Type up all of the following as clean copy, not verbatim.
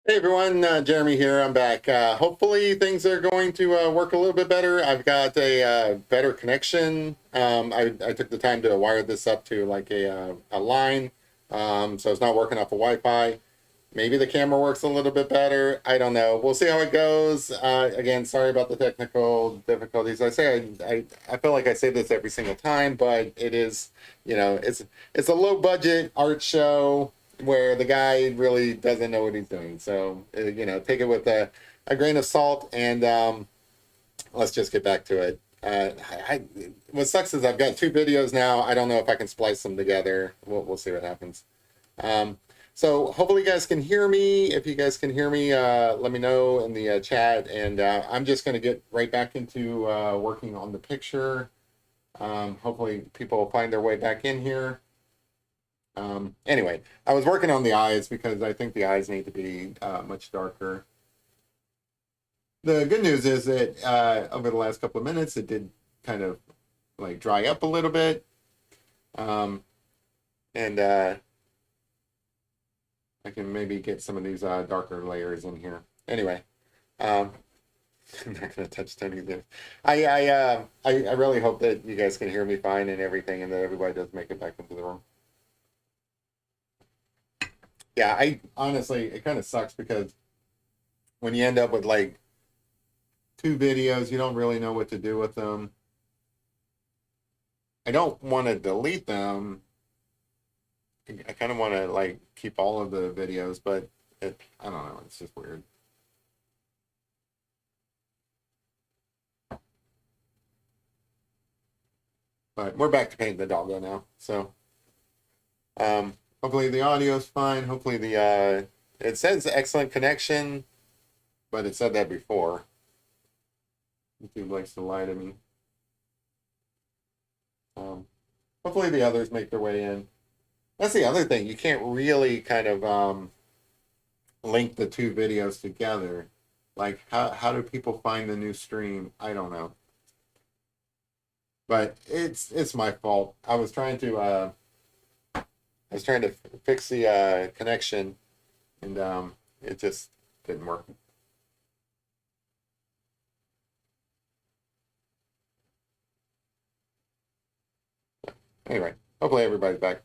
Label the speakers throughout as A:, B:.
A: Hey everyone, Jeremy here. I'm back. Hopefully things are going to work a little bit better. I've got a better connection. I took the time to wire this up to like a line, so it's not working off of Wi-Fi. Maybe the camera works a little bit better. I don't know. We'll see how it goes. Again, sorry about the technical difficulties. I feel like I say this every single time, but it is, it's a low budget art show where the guy really doesn't know what he's doing. So, take it with a grain of salt and let's just get back to it. What sucks is I've got two videos now. I don't know if I can splice them together. We'll see what happens. Um, so hopefully you guys can hear me. If you guys can hear me, let me know in the chat. And I'm just going to get right back into working on the picture. Hopefully people will find their way back in here. Anyway, I was working on the eyes because I think the eyes need to be much darker. The good news is that over the last couple of minutes, it did kind of like dry up a little bit. And I can maybe get some of these darker layers in here. Anyway, um, I'm not going to touch any of this. I really hope that you guys can hear me fine and everything, and that everybody does make it back into the room. Yeah, I honestly, it kind of sucks because when you end up with like two videos, you don't really know what to do with them. I don't want to delete them. I kind of want to like keep all of the videos, but I don't know. It's just weird. But we're back to painting the doggo now. So hopefully the audio's fine. Hopefully it says excellent connection, but it said that before. YouTube likes to lie to me. Hopefully the others make their way in. That's the other thing. You can't really kind of link the two videos together. Like how do people find the new stream? I don't know. But it's my fault. I was trying to fix the connection, and it just didn't work. Anyway, hopefully everybody's back.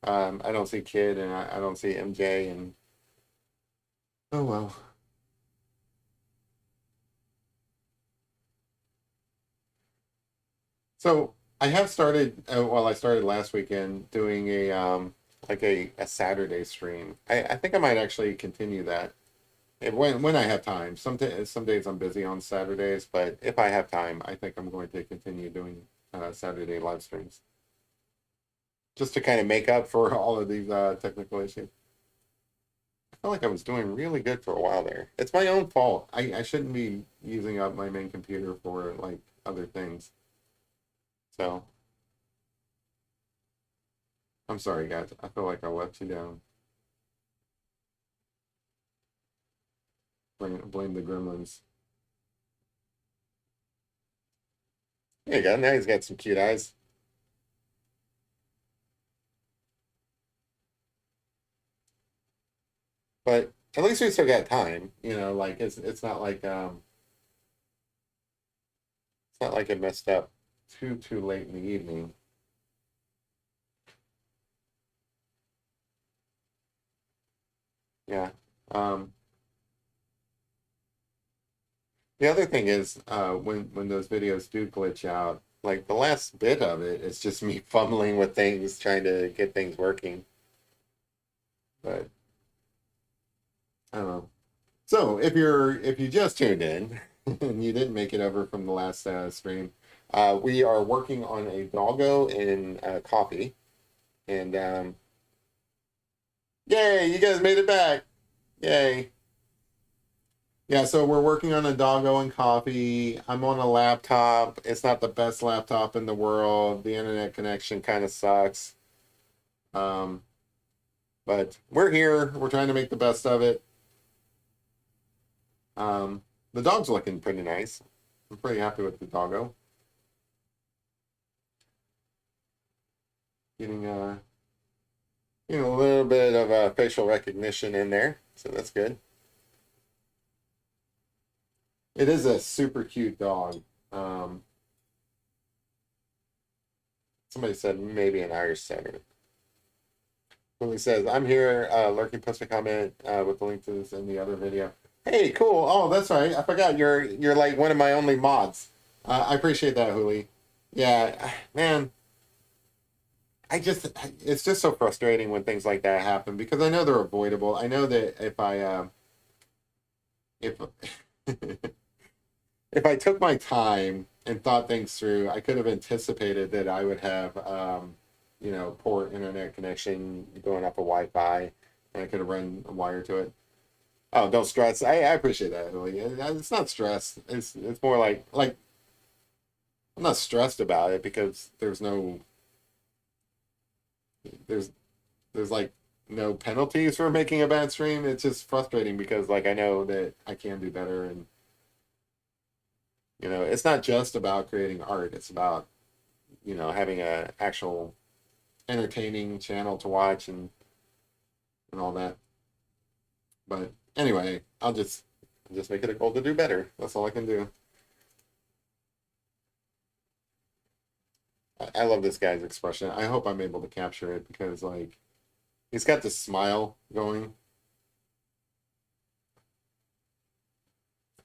A: I don't see Kid, and I don't see MJ, and oh well. So I have started. Well, I started last weekend doing a like a Saturday stream. I think I might actually continue that when I have time. Some days I'm busy on Saturdays, but if I have time, I think I'm going to continue doing Saturday live streams just to kind of make up for all of these technical issues. I felt like I was doing really good for a while there. It's my own fault. I shouldn't be using up my main computer for like other things. So I'm sorry, guys. I feel like I let you down. Blame the gremlins. There you go. Now he's got some cute eyes. But at least we still got time. Like it's not like it messed up too late in the evening. Yeah. Um, the other thing is when those videos do glitch out, like the last bit of it is just me fumbling with things, trying to get things working. But I don't know. So if you just tuned in and you didn't make it over from the last stream, we are working on a doggo in coffee, and yay, you guys made it back! Yay! Yeah, so we're working on a doggo and coffee. I'm on a laptop. It's not the best laptop in the world. The internet connection kind of sucks. Um, but we're here. We're trying to make the best of it. The dog's looking pretty nice. I'm pretty happy with the doggo. Getting a little bit of facial recognition in there, so that's good. It is a super cute dog. Um, Somebody said maybe an Irish setter. Lily says, I'm here, lurking, post a comment with the link to this in the other video. Hey, cool. Oh, that's right. I forgot you're like one of my only mods. I appreciate that, Huli. Yeah, man, I just it's just so frustrating when things like that happen because I know they're avoidable. I know that if if I took my time and thought things through, I could have anticipated that I would have, poor internet connection going off of Wi-Fi, and I could have run a wire to it. Oh, don't stress. I appreciate that, Lily. It's not stress. It's more like I'm not stressed about it because there's there's like no penalties for making a bad stream. It's just frustrating because like I know that I can do better, and it's not just about creating art. It's about having a actual entertaining channel to watch and all that. But anyway, I'll just make it a goal to do better. That's all I can do. I love this guy's expression. I hope I'm able to capture it because like he's got this smile going.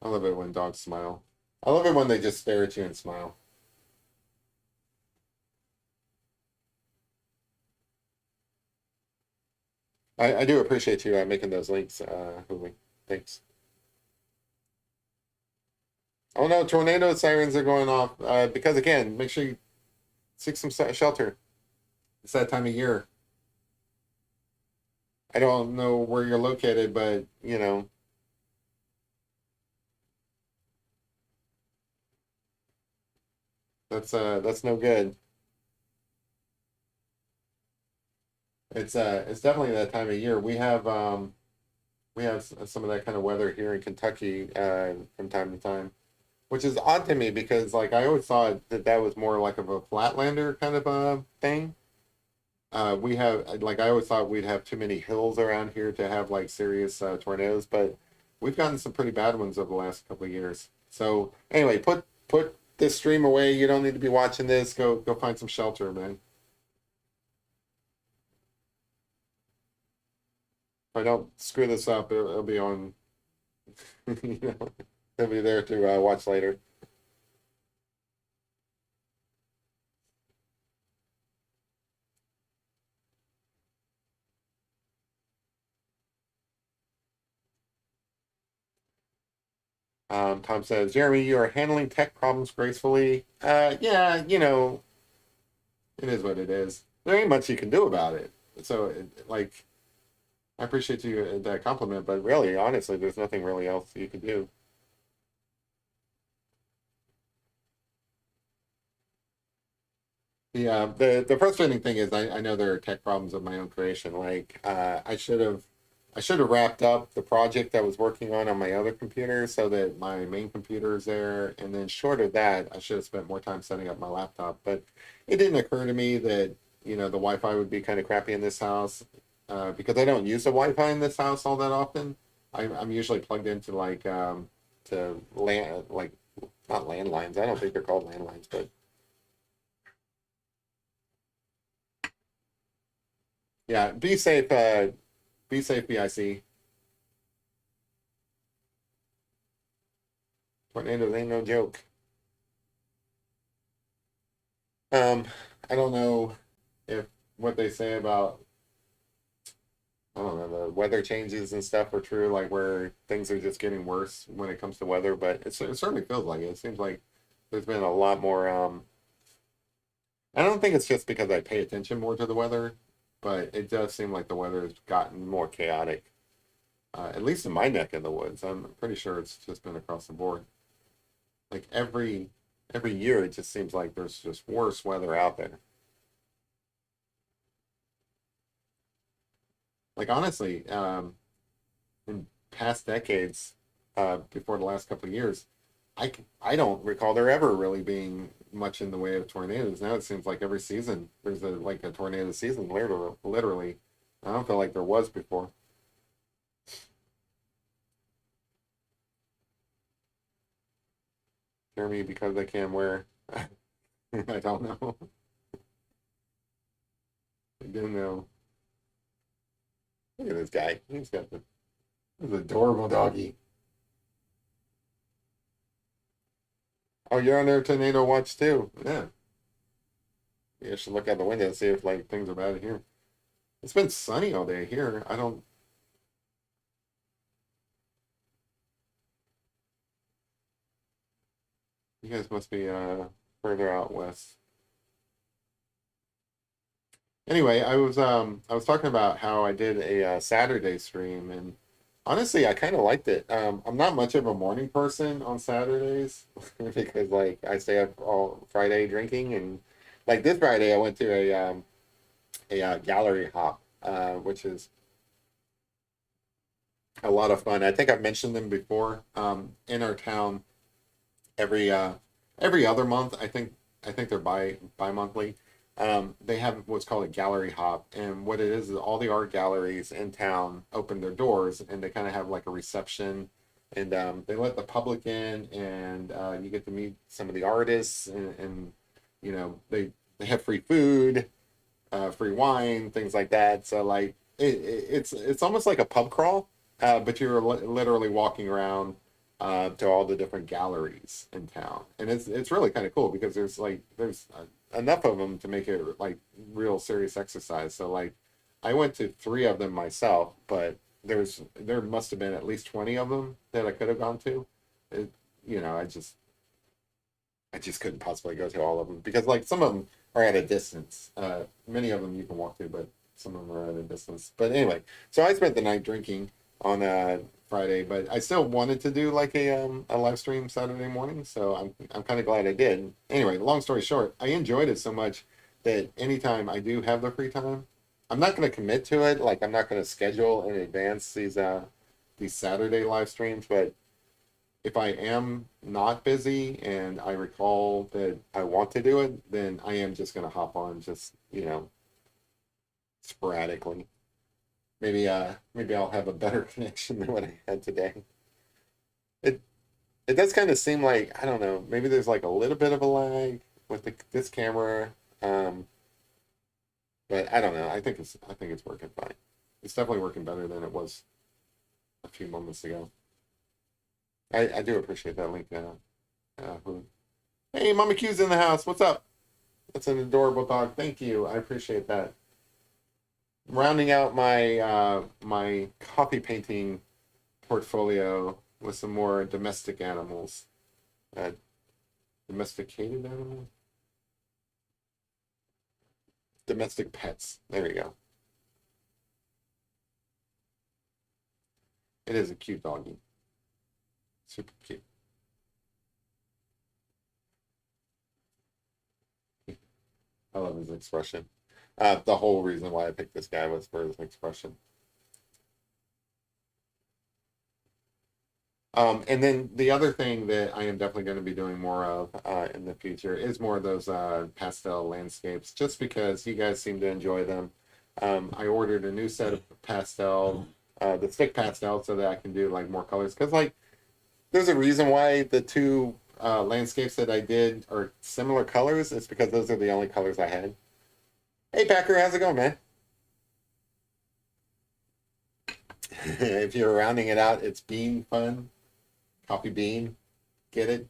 A: I love it when dogs smile. I love it when they just stare at you and smile. I do appreciate you making those links, Huli. Thanks. Oh no, tornado sirens are going off. Because again, make sure you seek some shelter. It's that time of year. I don't know where you're located, but that's no good. It's definitely that time of year. We have some of that kind of weather here in Kentucky from time to time, which is odd to me because like I always thought that that was more like of a flatlander kind of a thing. We have like I always thought we'd have too many hills around here to have like serious tornadoes, but we've gotten some pretty bad ones over the last couple of years. So anyway, put this stream away. You don't need to be watching this. Go find some shelter, man. If I don't screw this up, it'll be on. you know, it'll be there to watch later. Tom says, Jeremy, you are handling tech problems gracefully. Yeah, it is what it is. There ain't much you can do about it. So, like, I appreciate you that compliment, but really, honestly, there's nothing really else you can do. The frustrating thing is I know there are tech problems of my own creation. Like, I should have wrapped up the project I was working on my other computer so that my main computer is there, and then short of that, I should have spent more time setting up my laptop. But it didn't occur to me that the Wi-Fi would be kind of crappy in this house because I don't use the Wi-Fi in this house all that often. I'm usually plugged into like to land like not landlines. I don't think they're called landlines, but yeah. Be safe. Be safe, BIC. Tornadoes ain't no joke. Um, I don't know if what they say about I don't know the weather changes and stuff are true, like where things are just getting worse when it comes to weather, but it certainly feels like it. It seems like there's been a lot more. I don't think it's just because I pay attention more to the weather, but it does seem like the weather has gotten more chaotic. At least in my neck of the woods, I'm pretty sure it's just been across the board. Like every year, it just seems like there's just worse weather out there. Like honestly, in past decades, before the last couple of years, I don't recall there ever really being much in the way of tornadoes. Now it seems like every season there's a tornado season, literally. I don't feel like there was before. Jeremy, because I can wear. I don't know. I do know. Look at this guy. He's got this adorable doggy. Oh, you're on their tornado watch too. Yeah. You should look out the window and see if like things are bad here. It's been sunny all day here. I don't. You guys must be further out west. Anyway, I was talking about how I did a Saturday stream, and honestly, I kind of liked it. I'm not much of a morning person on Saturdays because like I stay up all Friday drinking, and like this Friday I went to a gallery hop, which is a lot of fun. I think I've mentioned them before. In our town, every every other month, I think they're bi-monthly. They have what's called a gallery hop, and what it is all the art galleries in town open their doors, and they kind of have like a reception, and they let the public in, and you get to meet some of the artists, and they have free food, free wine, things like that. So like it's almost like a pub crawl, but you're literally walking around to all the different galleries in town, and it's really kind of cool because there's enough of them to make it like real serious exercise. So like I went to three of them myself, but there must have been at least 20 of them that I could have gone to. It, I just couldn't possibly go to all of them because like some of them are at a distance. Many of them you can walk to, but some of them are at a distance. But anyway, so I spent the night drinking on Friday, but I still wanted to do like a live stream Saturday morning, so I'm kind of glad I did. Anyway, long story short, I enjoyed it so much that anytime I do have the free time, I'm not going to commit to it. Like I'm not going to schedule in advance these Saturday live streams, but if I am not busy and I recall that I want to do it, then I am just going to hop on just, sporadically. Maybe I'll have a better connection than what I had today. It it does kind of seem like, I don't know, maybe there's like a little bit of a lag with this camera. Um, but I don't know. I think it's working fine. It's definitely working better than it was a few moments ago. I do appreciate that link. Hey, Mama Q's in the house. What's up? That's an adorable dog. Thank you. I appreciate that. Rounding out my coffee painting portfolio with some more domestic animals. Uh, Domesticated animals? Domestic pets. There we go. It is a cute doggy. Super cute. I love his expression. The whole reason why I picked this guy was for his expression. And then the other thing that I am definitely going to be doing more of in the future is more of those pastel landscapes, just because you guys seem to enjoy them. I ordered a new set of pastel, the stick pastel, so that I can do like more colors. Because like, there's a reason why the two landscapes that I did are similar colors. It's because those are the only colors I had. Hey Packer, how's it going, man? If you're rounding it out, it's bean fun. Coffee bean. Get it?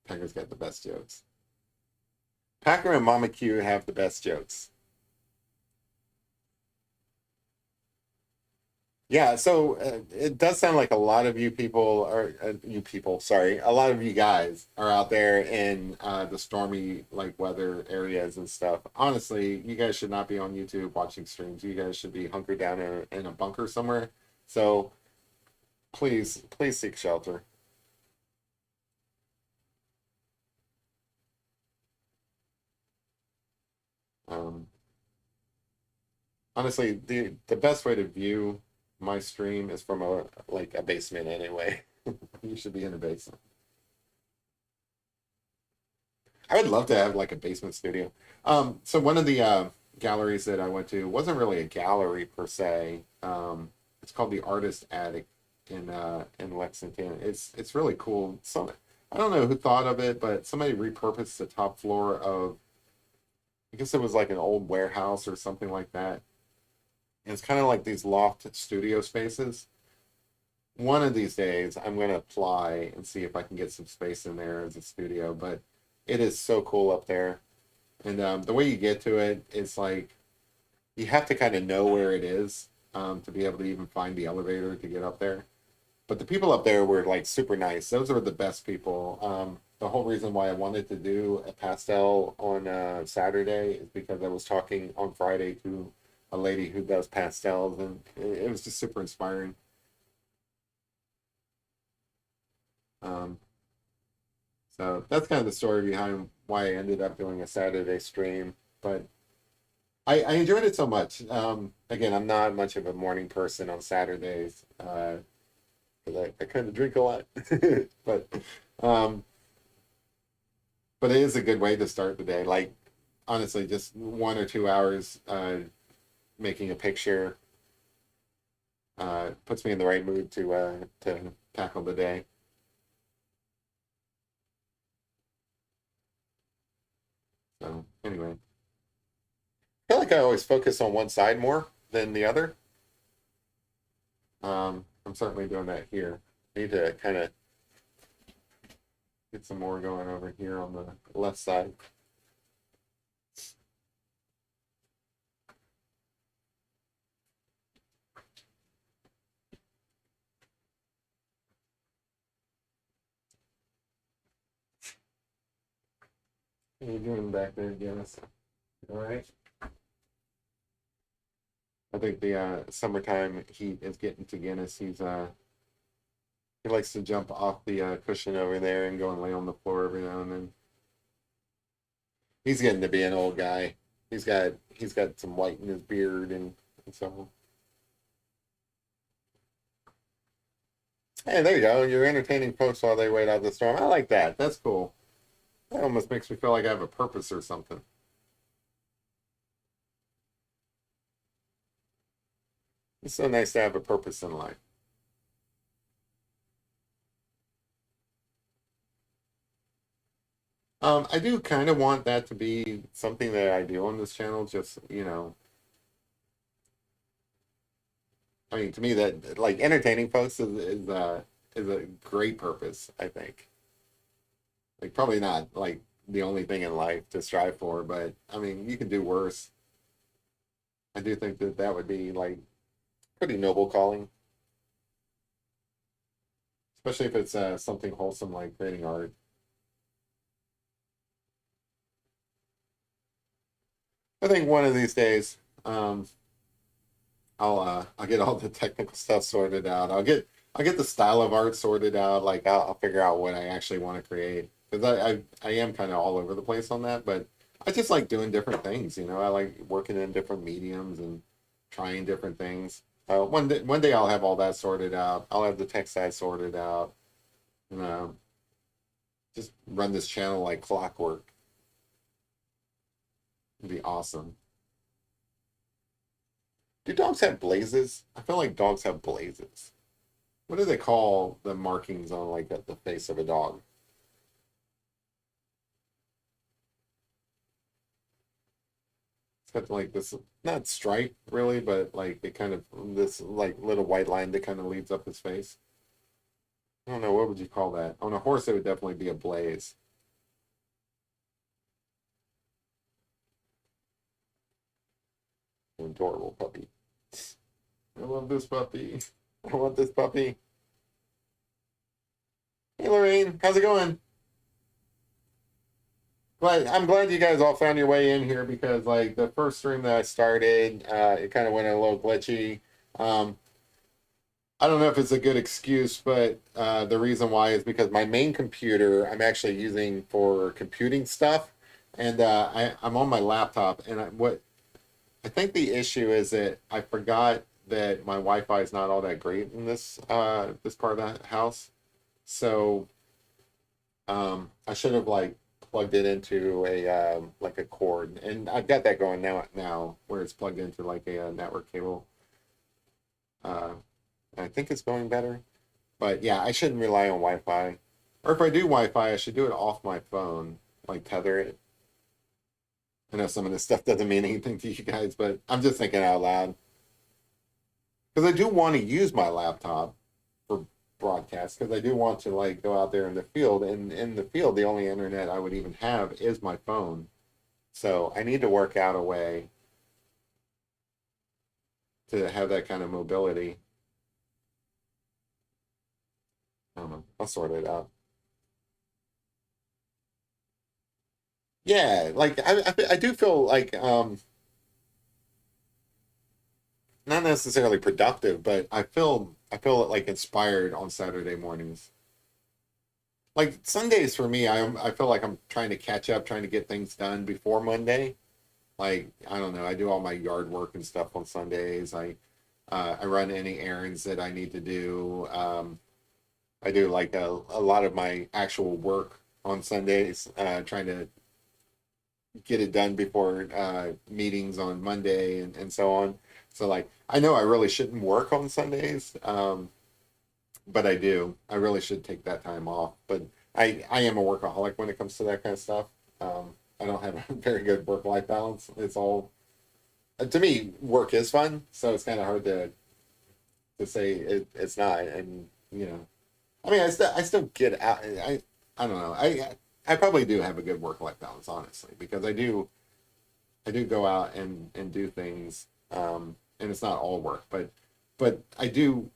A: Packer's got the best jokes. Packer and Mama Q have the best jokes. Yeah, so it does sound like a lot of you people are you people, sorry, a lot of you guys are out there in the stormy like weather areas and stuff. Honestly, you guys should not be on YouTube watching streams. You guys should be hunkered down in a bunker somewhere. So please seek shelter. Um, Honestly, the best way to view my stream is from a basement anyway. You should be in a basement. I would love to have like a basement studio. So one of the galleries that I went to wasn't really a gallery per se. It's called the Artist Attic, in Lexington. It's really cool. I don't know who thought of it, but somebody repurposed the top floor of, I guess it was like an old warehouse or something like that. And it's kind of like these loft studio spaces. One of these days, I'm going to apply and see if I can get some space in there as a studio. But it is so cool up there. And the way you get to it is like you have to kind of know where it is to be able to even find the elevator to get up there. But the people up there were like super nice. Those were the best people. The whole reason why I wanted to do a pastel on Saturday is because I was talking on Friday to a lady who does pastels, and it was just super inspiring. Um, so that's kind of the story behind why I ended up doing a Saturday stream. But I enjoyed it so much. Again, I'm not much of a morning person on Saturdays. 'Cause I kind of drink a lot. but um, but it is a good way to start the day. Like honestly, just 1 or 2 hours making a picture puts me in the right mood to tackle the day. So anyway, I feel like I always focus on one side more than the other. I'm certainly doing that here. I need to kind of get some more going over here on the left side. How you doing back there, Dennis? All right. I think the summertime heat is getting to Guinness. He likes to jump off the cushion over there and go and lay on the floor every now and then. He's getting to be an old guy. He's got some white in his beard and so on. Hey, there you go. You're entertaining folks while they wait out the storm. I like that. That's cool. That almost makes me feel like I have a purpose or something. It's so nice to have a purpose in life. I do kind of want that to be something that I do on this channel. Just, I mean, to me, that like entertaining folks is a great purpose, I think. Like, probably not like the only thing in life to strive for, but I mean, you can do worse. I do think that that would be like pretty noble calling, especially if it's something wholesome like creating art. I think one of these days, um, I'll get all the technical stuff sorted out. I'll get the style of art sorted out. Like I'll figure out what I actually want to create because I am kind of all over the place on that. But I just like doing different things. I like working in different mediums and trying different things. One day I'll have all that sorted out. I'll have the tech side sorted out. And just run this channel like clockwork. It'd be awesome. Do dogs have blazes? I feel like dogs have blazes. What do they call the markings on like the face of a dog? It's got like this, not stripe really, but like it kind of this like little white line that kind of leads up his face. I don't know, what would you call that? On a horse, it would definitely be a blaze. An adorable puppy. I love this puppy. I want this puppy. Hey Lorraine, how's it going? I'm glad you guys all found your way in here because like the first stream that I started, it kind of went a little glitchy. Um, I don't know if it's a good excuse, but the reason why is because my main computer I'm actually using for computing stuff, and I'm on my laptop. And what I think the issue is that I forgot that my Wi-Fi is not all that great in this part of the house. So I should have like plugged it into a like a cord, and I've got that going now where it's plugged into like a network cable. Uh, I think it's going better. But yeah, I shouldn't rely on Wi-Fi. Or if I do Wi-Fi, I should do it off my phone, like tether it. I know some of this stuff doesn't mean anything to you guys, but I'm just thinking out loud. Because I do want to use my laptop for broadcast, because I do want to like go out there in the field. And in the field, the only internet I would even have is my phone. So I need to work out a way to have that kind of mobility. I don't know. I'll sort it out. Yeah, like I do feel like not necessarily productive, but I feel like inspired on Saturday mornings. Like Sundays for me, I feel like I'm trying to catch up, trying to get things done before Monday. Like I don't know, I do all my yard work and stuff on Sundays. I run any errands that I need to do. I do like a lot of my actual work on Sundays, trying to get it done before meetings on Monday and so on. So like I know I really shouldn't work on Sundays, but I do. I really should take that time off. But I am a workaholic when it comes to that kind of stuff. I don't have a very good work life balance. It's all to me work is fun, so it's kind of hard to say it's not. And I mean I still get out. I don't know. I probably do have a good work life balance, honestly, because I do go out and do things, and it's not all work, but I do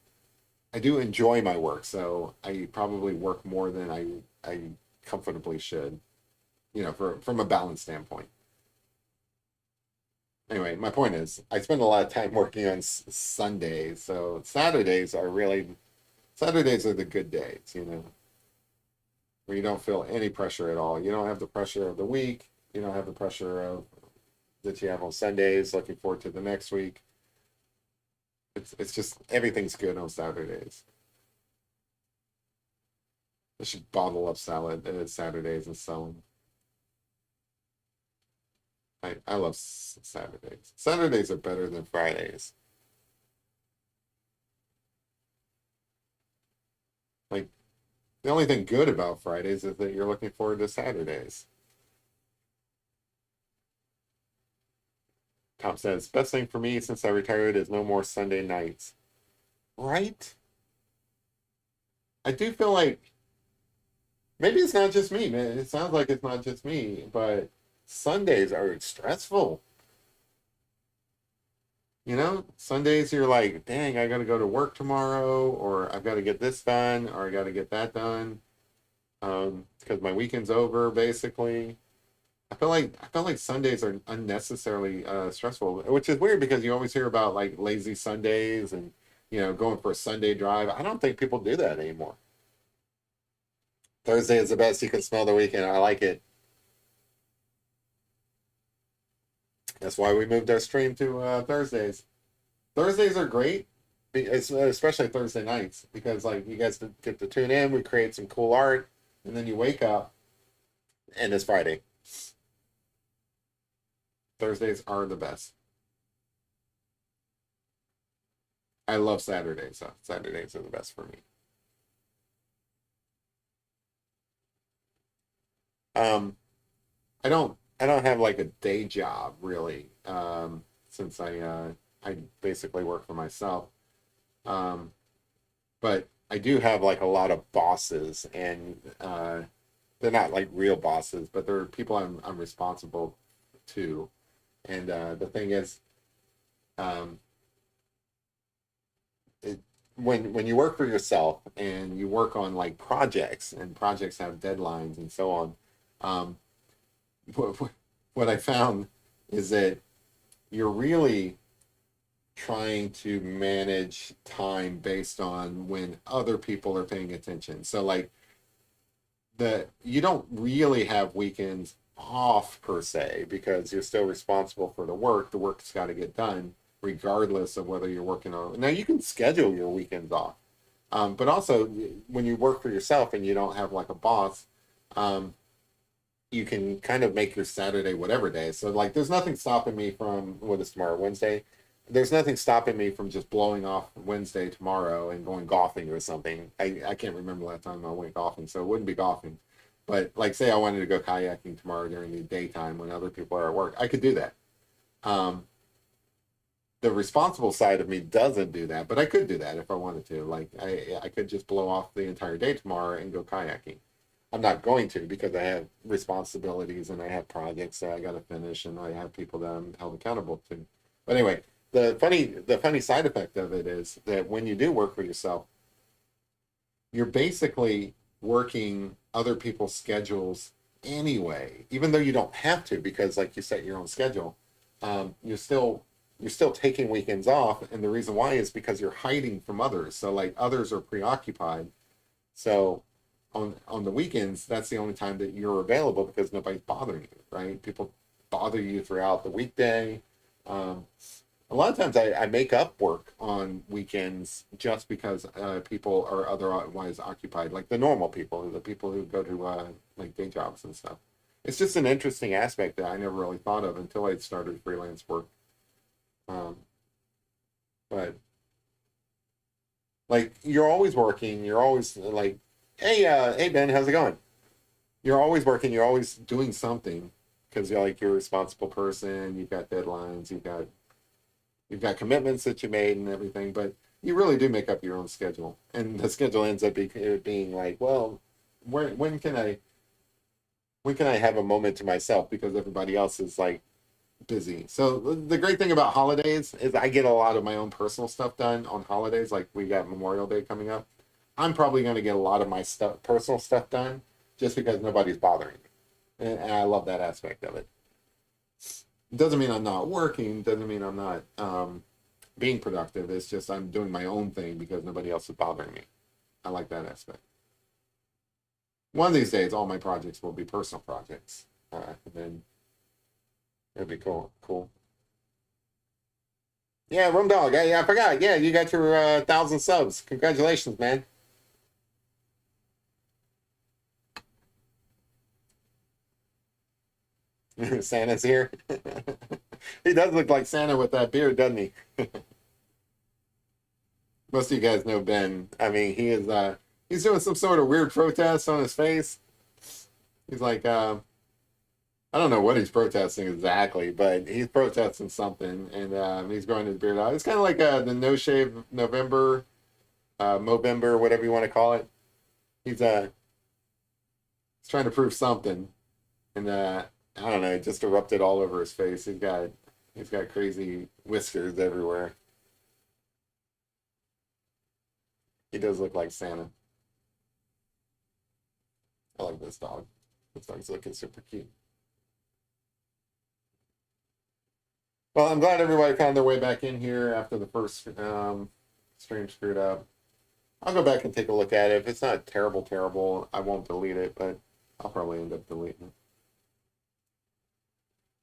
A: enjoy my work, so I probably work more than I comfortably should, from a balance standpoint. Anyway, my point is, I spend a lot of time working on Sundays, so Saturdays are the good days, where you don't feel any pressure at all. You don't have the pressure of the week. You don't have the pressure of that you have on Sundays. Looking forward to the next week. It's just everything's good on Saturdays. I should bottle up salad Saturdays and sell them. I love Saturdays. Saturdays are better than Fridays. Like the only thing good about Fridays is that you're looking forward to Saturdays. Tom says, best thing for me since I retired is no more Sunday nights. Right? I do feel like maybe it's not just me, man. It sounds like it's not just me, but Sundays are stressful. Sundays you're like, dang, I got to go to work tomorrow, or I've got to get this done, or I got to get that done, because my weekend's over, basically. I feel like Sundays are unnecessarily stressful, which is weird because you always hear about like lazy Sundays and going for a Sunday drive. I don't think people do that anymore. Thursday is the best. You can smell the weekend. I like it. That's why we moved our stream to Thursdays. Thursdays are great, especially Thursday nights, because like you guys get to tune in. We create some cool art, and then you wake up and it's Friday. Thursdays are the best. I love Saturdays. So Saturdays are the best for me. Um, I don't have like a day job really, since I basically work for myself. Um, but I do have like a lot of bosses, and they're not like real bosses, but they're people I'm responsible to. And the thing is, um, it, when you work for yourself and you work on like projects, and projects have deadlines and so on, um, what, what I found is that you're really trying to manage time based on when other people are paying attention. So like you don't really have weekends off per se, because you're still responsible for the work. The work's got to get done regardless of whether you're working on. Now you can schedule your weekends off, but also when you work for yourself and you don't have like a boss, um, you can kind of make your Saturday whatever day. So like there's nothing stopping me from, what is tomorrow, Wednesday? there's nothing stopping me from just blowing off Wednesday tomorrow and going golfing or something. I can't remember last time I went golfing, so it wouldn't be golfing. But like, say I wanted to go kayaking tomorrow during the daytime when other people are at work, I could do that. Um, the responsible side of me doesn't do that, but I could do that if I wanted to. Like, I could just blow off the entire day tomorrow and go kayaking. I'm not going to because I have responsibilities and I have projects that I got to finish and I have people that I'm held accountable to. But anyway, the funny side effect of it is that when you do work for yourself, you're basically working other people's schedules anyway, even though you don't have to because like you set your own schedule. You're still taking weekends off, and the reason why is because you're hiding from others. So like others are preoccupied. So on the weekends, that's the only time that you're available because nobody's bothering you, right? People bother you throughout the weekday. Um, a lot of times I make up work on weekends just because people are otherwise occupied, like the normal people, the people who go to like day jobs and stuff. It's just an interesting aspect that I never really thought of until I started freelance work. Um, but like you're always working, you're always like, hey Ben, how's it going? You're always working, you're always doing something because you're a responsible person, you've got deadlines, you've got commitments that you made and everything, but you really do make up your own schedule. And the schedule ends up being like, well, when can I have a moment to myself because everybody else is like busy. So the great thing about holidays is I get a lot of my own personal stuff done on holidays. Like we got Memorial Day coming up. I'm probably going to get a lot of my personal stuff done just because nobody's bothering me. And I love that aspect of it. Doesn't mean I'm not working, doesn't mean I'm not being productive. It's just I'm doing my own thing because nobody else is bothering me. I like that aspect. One of these days, all my projects will be personal projects. And then it'll be cool. Cool. Yeah, Rum Dog. Yeah, I forgot. Yeah, you got your 1,000 subs. Congratulations, man. Santa's here. He does look like Santa with that beard, doesn't he? Most of you guys know Ben. I mean, he's doing some sort of weird protest on his face. He's like, I don't know what he's protesting exactly, but he's protesting something, and he's growing his beard out. It's kind of like the No Shave November, Movember, whatever you want to call it. He's trying to prove something, and I don't know, it just erupted all over his face. He's got crazy whiskers everywhere. He does look like Santa. I like this dog. This dog's looking super cute. Well, I'm glad everybody found their way back in here after the first stream screwed up. I'll go back and take a look at it. If it's not terrible, I won't delete it, but I'll probably end up deleting it.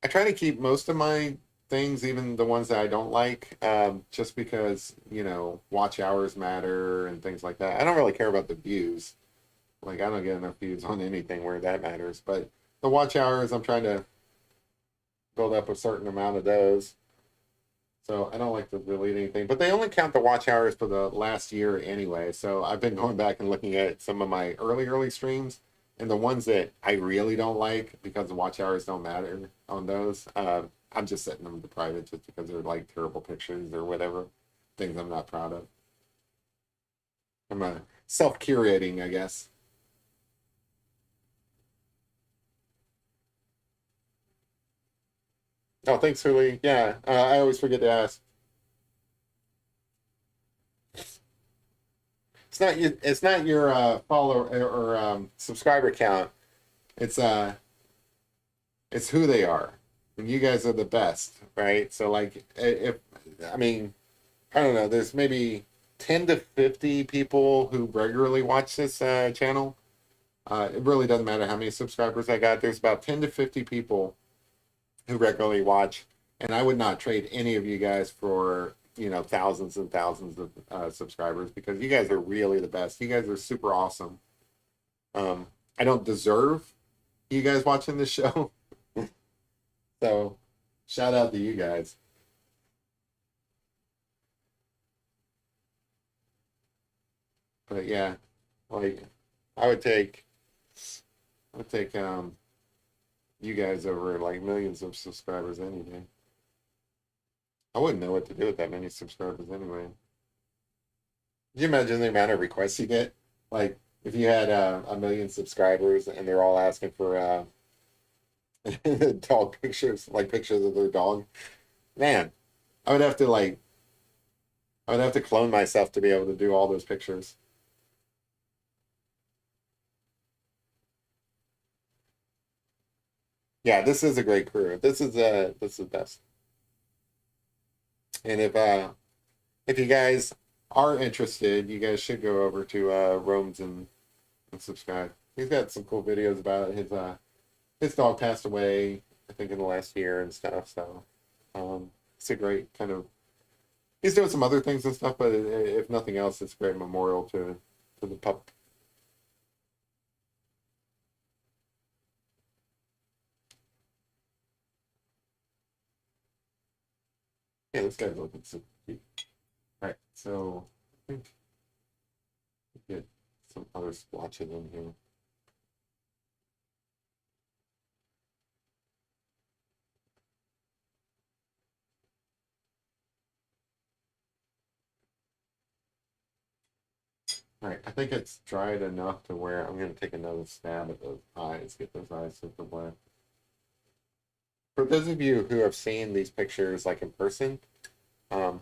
A: I try to keep most of my things, even the ones that I don't like, just because, watch hours matter and things like that. I don't really care about the views. Like, I don't get enough views on anything where that matters. But the watch hours, I'm trying to build up a certain amount of those. So I don't like to delete anything. But they only count the watch hours for the last year anyway. So I've been going back and looking at some of my early streams. And the ones that I really don't like, because the watch hours don't matter on those, I'm just setting them to private just because they're like terrible pictures or whatever, things I'm not proud of. I'm self-curating, I guess. Oh, thanks, Huli. Yeah, I always forget to ask. It's not your follower or subscriber count. It's it's who they are, and you guys are the best, right? So like, if I mean, I don't know, there's maybe 10 to 50 people who regularly watch this channel. It really doesn't matter how many subscribers I got. There's about 10 to 50 people who regularly watch, and I would not trade any of you guys for thousands and thousands of subscribers because you guys are really the best. You guys are super awesome. I don't deserve you guys watching this show, so shout out to you guys. But yeah, like I would take I would take you guys over like millions of subscribers any day. I wouldn't know what to do with that many subscribers anyway. Can you imagine the amount of requests you get? Like if you had a million subscribers and they're all asking for dog pictures, like pictures of their dog. Man, I would have to like I would have to clone myself to be able to do all those pictures. Yeah, this is a great crew. This is the best. And if you guys are interested, you guys should go over to Rome's and subscribe. He's got some cool videos about his dog passed away, I think in the last year and stuff. So it's a great kind of he's doing some other things and stuff, but if nothing else, it's a great memorial to the pup. Yeah, this guy's looking super cute. All right, so I think we get some other splotches in here. All right, I think it's dried enough to where I'm going to take another stab at those eyes, get those eyes super black. For those of you who have seen these pictures like in person, um,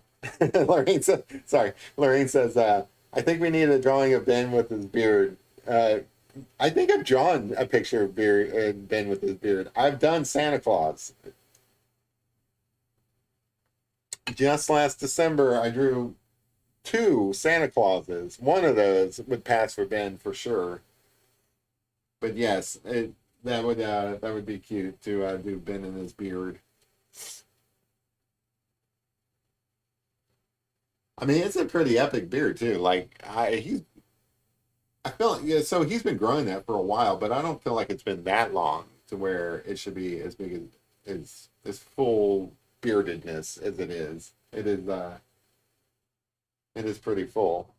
A: Lorraine says, I think we need a drawing of Ben with his beard. I think I've drawn a picture of Ben with his beard. I've done Santa Claus. Just last December, I drew two Santa Clauses. One of those would pass for Ben for sure. But yes, that would be cute to do Ben and his beard. I mean, it's a pretty epic beard too. I feel like, yeah. So he's been growing that for a while, but I don't feel like it's been that long to where it should be as big as full beardedness as it is. It is pretty full.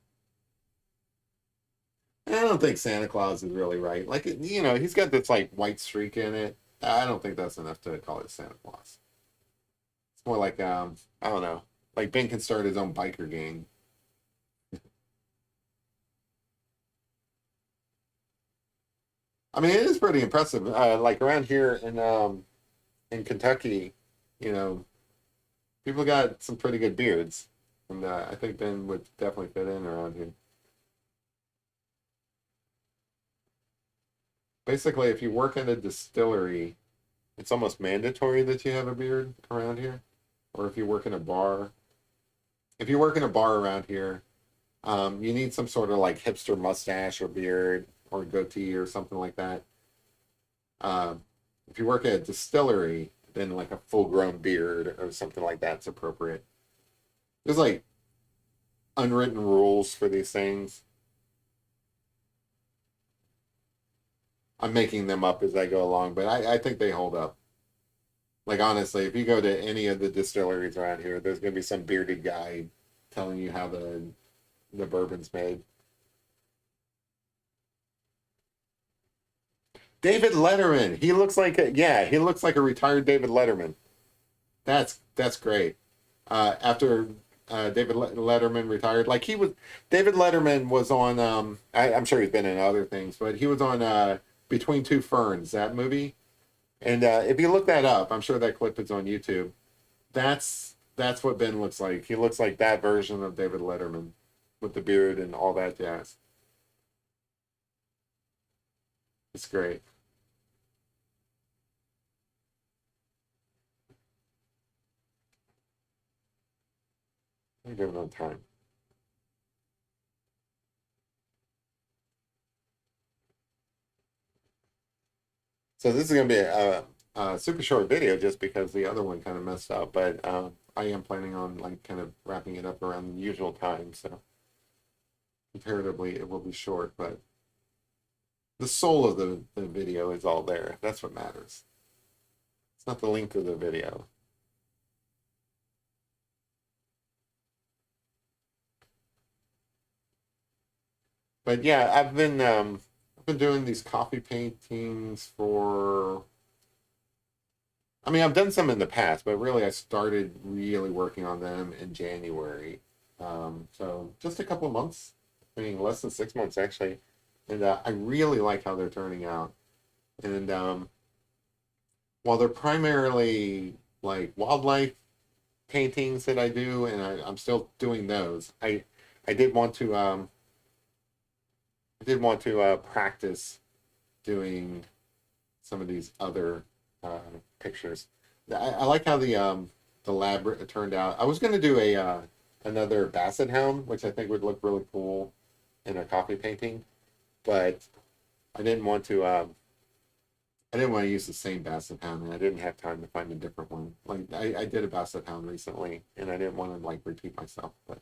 A: And I don't think Santa Claus is really right. Like he's got this like white streak in it. I don't think that's enough to call it Santa Claus. It's more like I don't know. Like Ben can start his own biker gang. I mean, it is pretty impressive. Like around here in Kentucky, you know, people got some pretty good beards, and I think Ben would definitely fit in around here. Basically, if you work in a distillery, it's almost mandatory that you have a beard around here. Or if you work in a bar, if you work in a bar around here, you need some sort of like hipster mustache or beard or goatee or something like that. Um, if you work at a distillery, then like a full grown beard or something like that's appropriate. There's like unwritten rules for these things. I'm making them up as I go along, but I think they hold up. Like honestly, if you go to any of the distilleries around here, there's gonna be some bearded guy telling you how the bourbon's made. David Letterman. He looks like he looks like a retired David Letterman. That's great. After David Letterman retired, like David Letterman was on. I'm sure he's been in other things, but he was on Between Two Ferns, that movie. And if you look that up, I'm sure that clip is on YouTube. That's what Ben looks like. He looks like that version of David Letterman with the beard and all that jazz. It's great. I'm giving on time. So this is going to be a super short video just because the other one kind of messed up, but I am planning on like kind of wrapping it up around the usual time. So comparatively, it will be short, but the soul of the video is all there. That's what matters. It's not the length of the video. But yeah, I've been doing these coffee paintings for. I mean, I've done some in the past, but really, I started really working on them in January. So just a couple of months. I mean, less than 6 months actually, and I really like how they're turning out. And while they're primarily like wildlife paintings that I do, and I'm still doing those, I did want to practice doing some of these other pictures. I like how the lab turned out. I was going to do a another basset hound, which I think would look really cool in a coffee painting, but I didn't want to. I didn't want to use the same basset hound, and I didn't have time to find a different one. Like I did a basset hound recently, and I didn't want to like repeat myself. But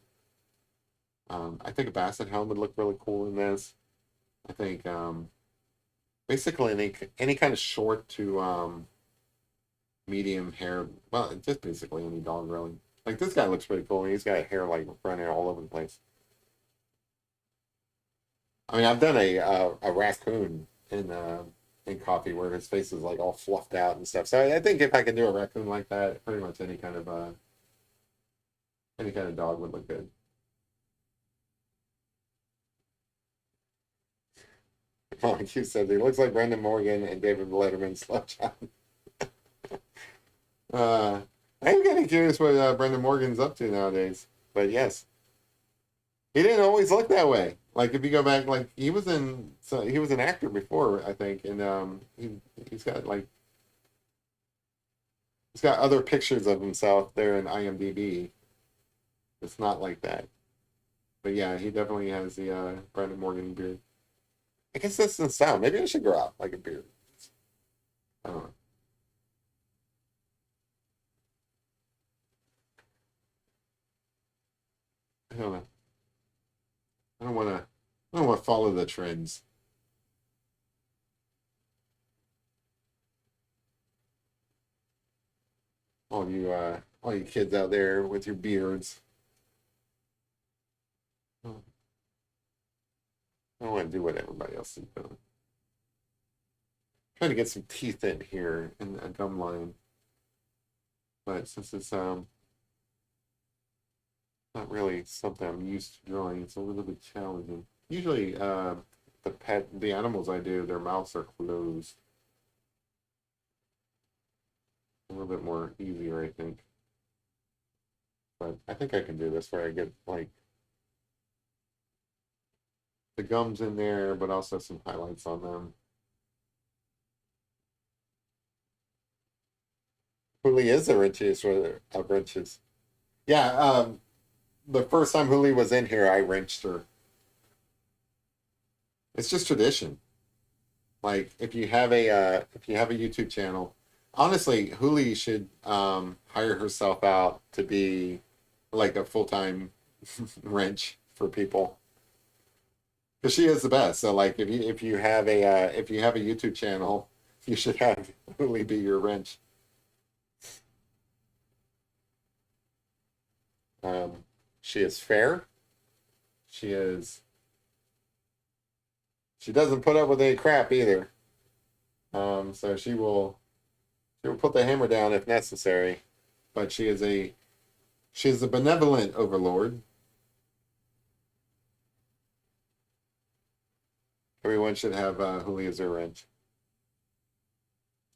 A: I think a basset hound would look really cool in this. I think basically any kind of short to medium hair. Well, just basically any dog really. Like this guy looks pretty cool. He's got hair like running all over the place. I mean, I've done a raccoon in coffee where his face is like all fluffed out and stuff. So I think if I can do a raccoon like that, pretty much any kind of dog would look good. Like you said, he looks like Brendan Morgan and David Letterman slow job. Uh, I'm getting curious what Brendan Morgan's up to nowadays. But yes, he didn't always look that way. Like if you go back, like he was an actor before, I think, and he's got like he's got other pictures of himself there in IMDb. It's not like that, but yeah, he definitely has the Brendan Morgan beard. I guess that's the style. Maybe I should grow out like a beard. I don't know. I don't know. I don't want to. I don't want to follow the trends. All you kids out there with your beards. I don't want to do what everybody else is doing. Trying to get some teeth in here in a gum line, but since it's not really something I'm used to drawing, it's a little bit challenging. Usually, the animals I do, their mouths are closed. A little bit more easier, I think. But I think I can do this where I get like the gums in there, but also some highlights on them. Huli is the richest of riches. Yeah, the first time Huli was in here, I wrenched her. It's just tradition. Like if you have a YouTube channel, honestly, Huli should hire herself out to be like a full time wrench for people because she is the best. So like if you have a YouTube channel, you should have Huli be your wrench. She is fair. She is she doesn't put up with any crap either. So she will put the hammer down if necessary. But she is a benevolent overlord. Everyone should have Huli as their wrench.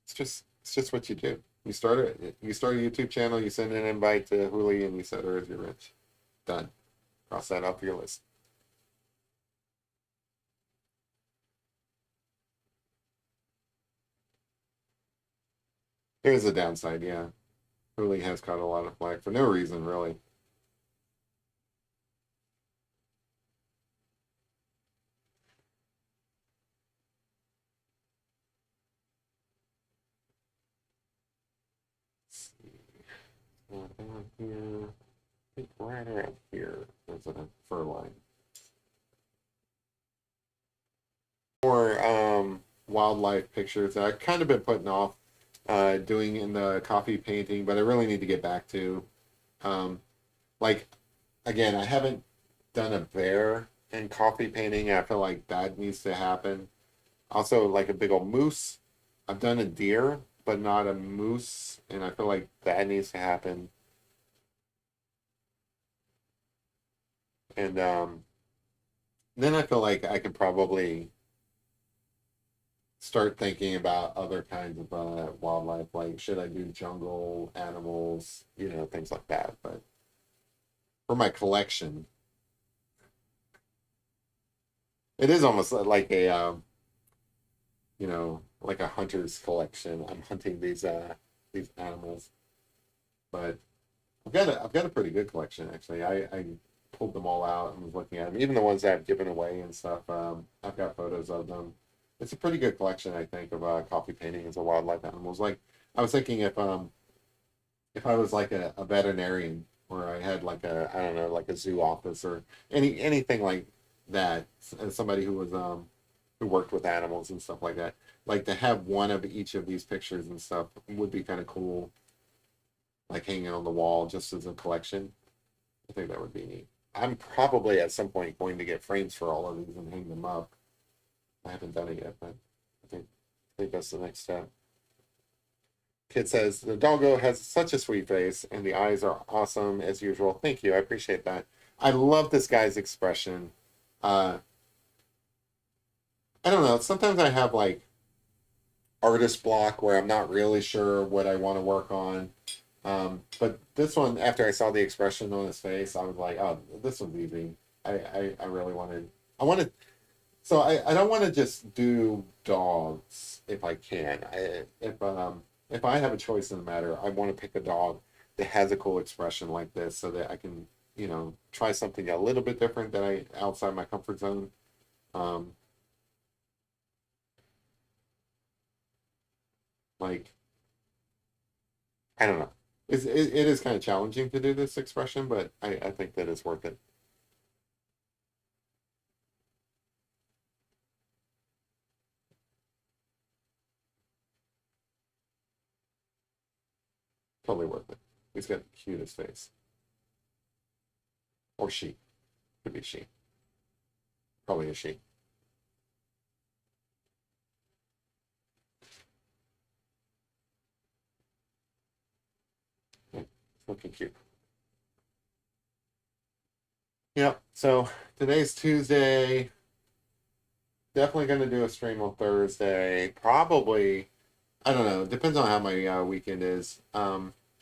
A: It's just what you do. You start a YouTube channel, you send an invite to Huli, and you set her as your wrench. Done. Cross that off your list. There is a downside, yeah. Huli has caught a lot of flack for no reason, really. Let's see. Down here. I think right around here. There's a fur line. More wildlife pictures that I've kind of been putting off doing in the coffee painting, but I really need to get back to. Um, like again, I haven't done a bear and coffee painting. I feel like that needs to happen. Also, like a big old moose. I've done a deer, but not a moose, and I feel like that needs to happen. And then I feel like I can probably start thinking about other kinds of wildlife, like should I do jungle animals, things like that. But for my collection, it is almost like a like a hunter's collection. I'm hunting these animals, but I've got a pretty good collection actually. I pulled them all out and was looking at them, even the ones that I've given away and stuff. I've got photos of them. It's a pretty good collection, I think, of coffee paintings of wildlife animals. Like I was thinking if I was like a veterinarian or I had like a I don't know like a zoo office or anything like that, as somebody who worked with animals and stuff like that, like to have one of each of these pictures and stuff would be kind of cool, like hanging on the wall just as a collection. I think that would be neat. I'm probably at some point going to get frames for all of these and hang them up. I haven't done it yet, but I think that's the next step. Kid says the doggo has such a sweet face and the eyes are awesome as usual. Thank you. I appreciate that. I love this guy's expression. Uh, I don't know. Sometimes I have like artist block where I'm not really sure what I want to work on. But this one, after I saw the expression on his face, I was like, oh, this one's easy. I really wanted, so I don't want to just do dogs if I can. If I have a choice in the matter, I want to pick a dog that has a cool expression like this so that I can, try something a little bit different that I outside my comfort zone. Um, like I don't know. It is kind of challenging to do this expression, but I think that it's worth it. Totally worth it. He's got the cutest face. Or she. Could be she. Probably a she. Yeah, looking cute. Yep. So today's Tuesday. Definitely going to do a stream on Thursday. Probably, I don't know. Depends on how my weekend is.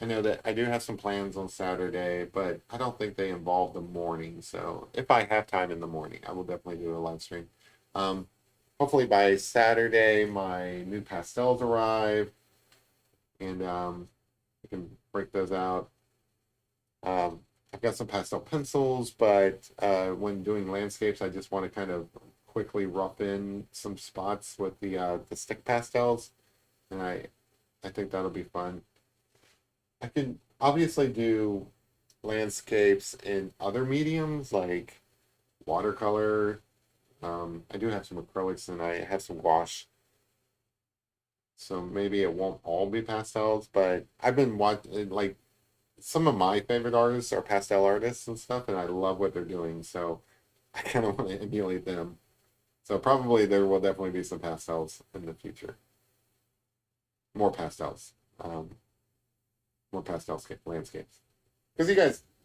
A: I know that I do have some plans on Saturday, but I don't think they involve the morning. So if I have time in the morning, I will definitely do a live stream. Um, Hopefully by Saturday, my new pastels arrive, and I can break those out. Um, I've got some pastel pencils, but when doing landscapes, I just want to kind of quickly rough in some spots with the stick pastels, and I think that'll be fun. I can obviously do landscapes in other mediums like watercolor. I do have some acrylics and I have some gouache, so maybe it won't all be pastels. But I've been watching like some of my favorite artists are pastel artists and stuff, and I love what they're doing. So I kind of want to emulate them. So probably there will definitely be some pastels in the future. More pastels. Um, More landscapes. Because you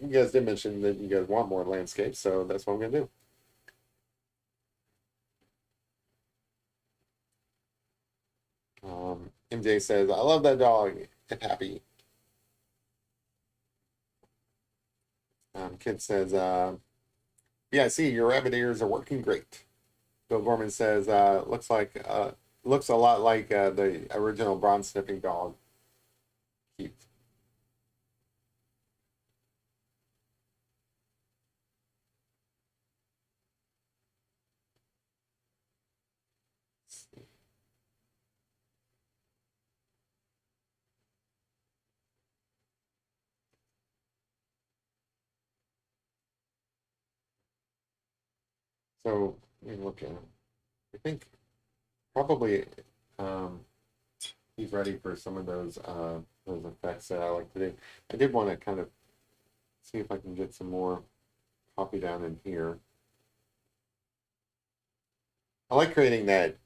A: guys did mention that you guys want more landscapes, so that's what I'm gonna do. MJ says, "I love that dog. If happy." Kid says, "Yeah, I see your rabbit ears are working great." Bill Gorman says, looks a lot like the original bronze sniffing dog." Cute. So let me look at him. I think probably um, he's ready for some of those effects that I like to do. I did want to kind of see if I can get some more copy down in here. I like creating that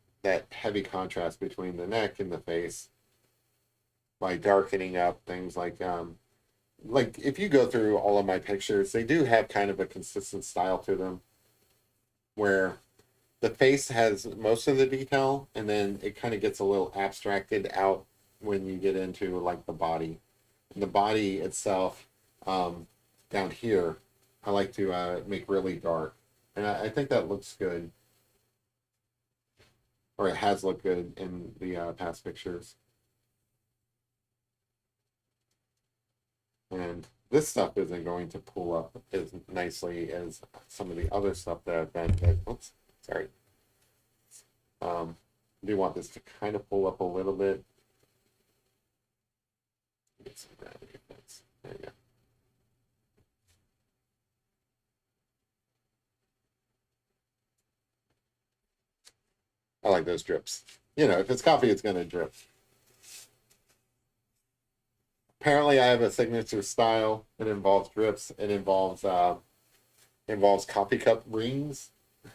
A: heavy contrast between the neck and the face by darkening up things like if you go through all of my pictures, they do have kind of a consistent style to them where the face has most of the detail and then it kind of gets a little abstracted out when you get into like the body. And the body itself, um, down here, I like to make really dark. And I think that looks good, or it has looked good in the past pictures. And this stuff isn't going to pull up as nicely as some of the other stuff that I've done. But, oops, sorry. Um, I do want this to kind of pull up a little bit. Get some gravity effects. There you go. I like those drips. You know, if it's coffee, it's going to drip. Apparently, I have a signature style. It involves drips. It involves coffee cup rings.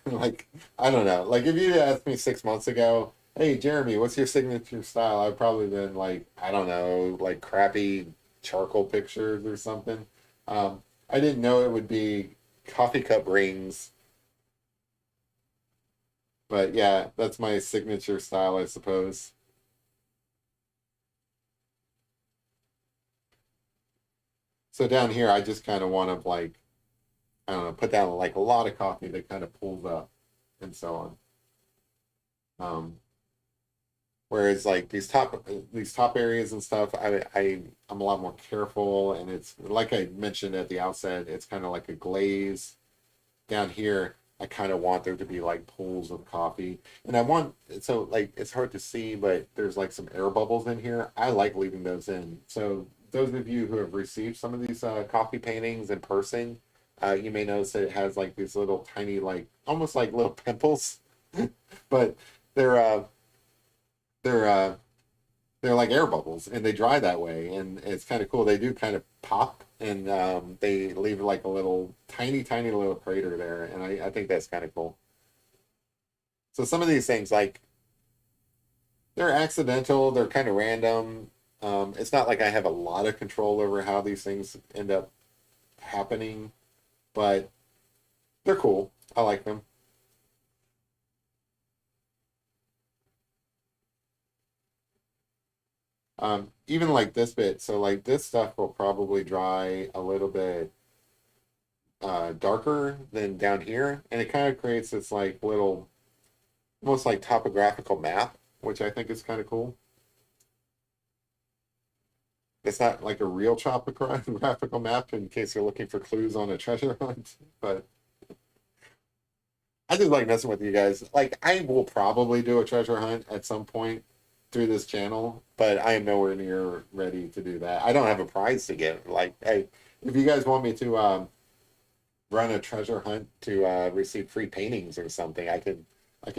A: Like, I don't know. Like, if you asked me 6 months ago, hey, Jeremy, what's your signature style? I've probably been like, I don't know, like crappy charcoal pictures or something. I didn't know it would be coffee cup rings, but yeah, that's my signature style, I suppose. So down here, I just kind of want to like, I don't know, put down like a lot of coffee that kind of pulls up and so on. Whereas like these top areas and stuff, I'm a lot more careful, and it's like I mentioned at the outset, it's kind of like a glaze. Down here, I kind of want there to be like pools of coffee, and I want so like it's hard to see, but there's like some air bubbles in here. I like leaving those in. So those of you who have received some of these coffee paintings in person, you may notice that it has like these little tiny like almost like little pimples, but they're uh, they're uh, they're like air bubbles and they dry that way, and it's kind of cool. They do kind of pop, and they leave like a little tiny little crater there, and I think that's kind of cool. So some of these things like they're accidental, they're kind of random. It's not like I have a lot of control over how these things end up happening, but they're cool. I like them. Even like this bit, so like this stuff will probably dry a little bit darker than down here, and it kind of creates this like little, almost like topographical map, which I think is kind of cool. It's not like a real topographical map in case you're looking for clues on a treasure hunt, but I just like messing with you guys. Like I will probably do a treasure hunt at some point through this channel, but I am nowhere near ready to do that. I don't have a prize to give. Like, hey, if you guys want me to run a treasure hunt to receive free paintings or something, I can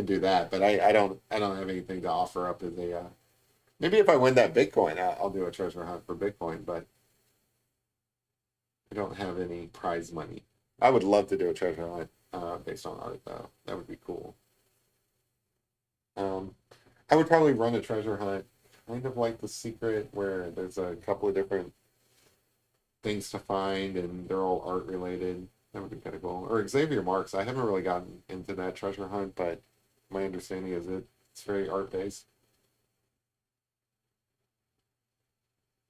A: do that. But I don't have anything to offer up as a maybe if I win that Bitcoin, I'll do a treasure hunt for Bitcoin, but I don't have any prize money. I would love to do a treasure hunt based on art though. That would be cool. Um, I would probably run a treasure hunt, kind of like The Secret, where there's a couple of different things to find and they're all art related. That would be kind of cool. Or Xavier Marks. I haven't really gotten into that treasure hunt, but my understanding is it's very art based.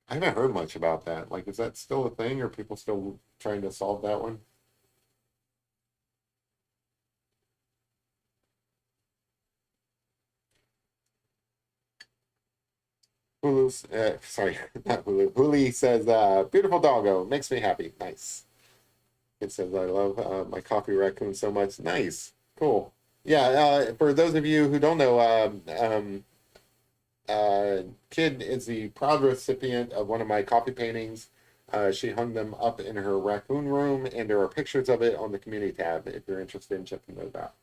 A: I haven't heard much about that. Like, is that still a thing? Or are people still trying to solve that one? Hulu's, sorry, not Hulu. Huli says, beautiful doggo, makes me happy. Nice. It says, I love my coffee raccoon so much. Nice. Cool. Yeah, for those of you who don't know, Kid is the proud recipient of one of my coffee paintings. She hung them up in her raccoon room, and there are pictures of it on the community tab if you're interested in checking those out.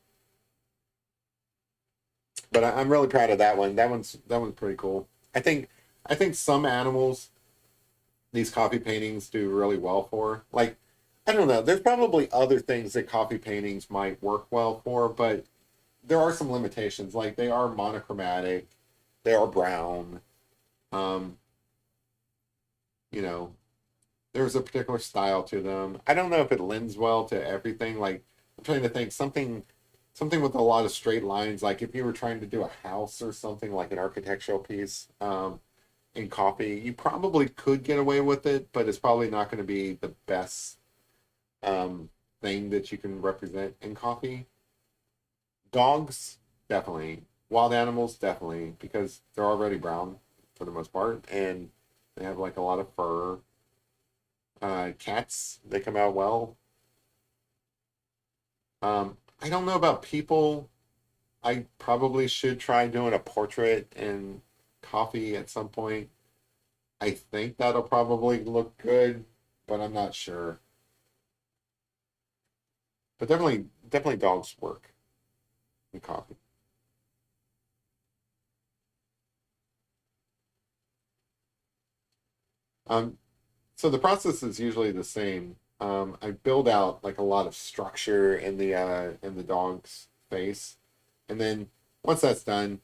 A: But I'm really proud of that one. That one's pretty cool. I think some animals these coffee paintings do really well for. Like, I don't know. There's probably other things that coffee paintings might work well for, but there are some limitations. Like they are monochromatic, they are brown. Um, you know, there's a particular style to them. I don't know if it lends well to everything. Like I'm trying to think something with a lot of straight lines. Like if you were trying to do a house or something like an architectural piece in coffee, you probably could get away with it, but it's probably not going to be the best um, thing that you can represent in coffee. Dogs, definitely. Wild animals, definitely, because they're already brown for the most part, and they have like a lot of fur. Cats, they come out well. I don't know about people. I probably should try doing a portrait in coffee at some point. I think that'll probably look good, but I'm not sure. But definitely dogs work in coffee. Um, so the process is usually the same. I build out like a lot of structure in the dog's face, and then once that's done,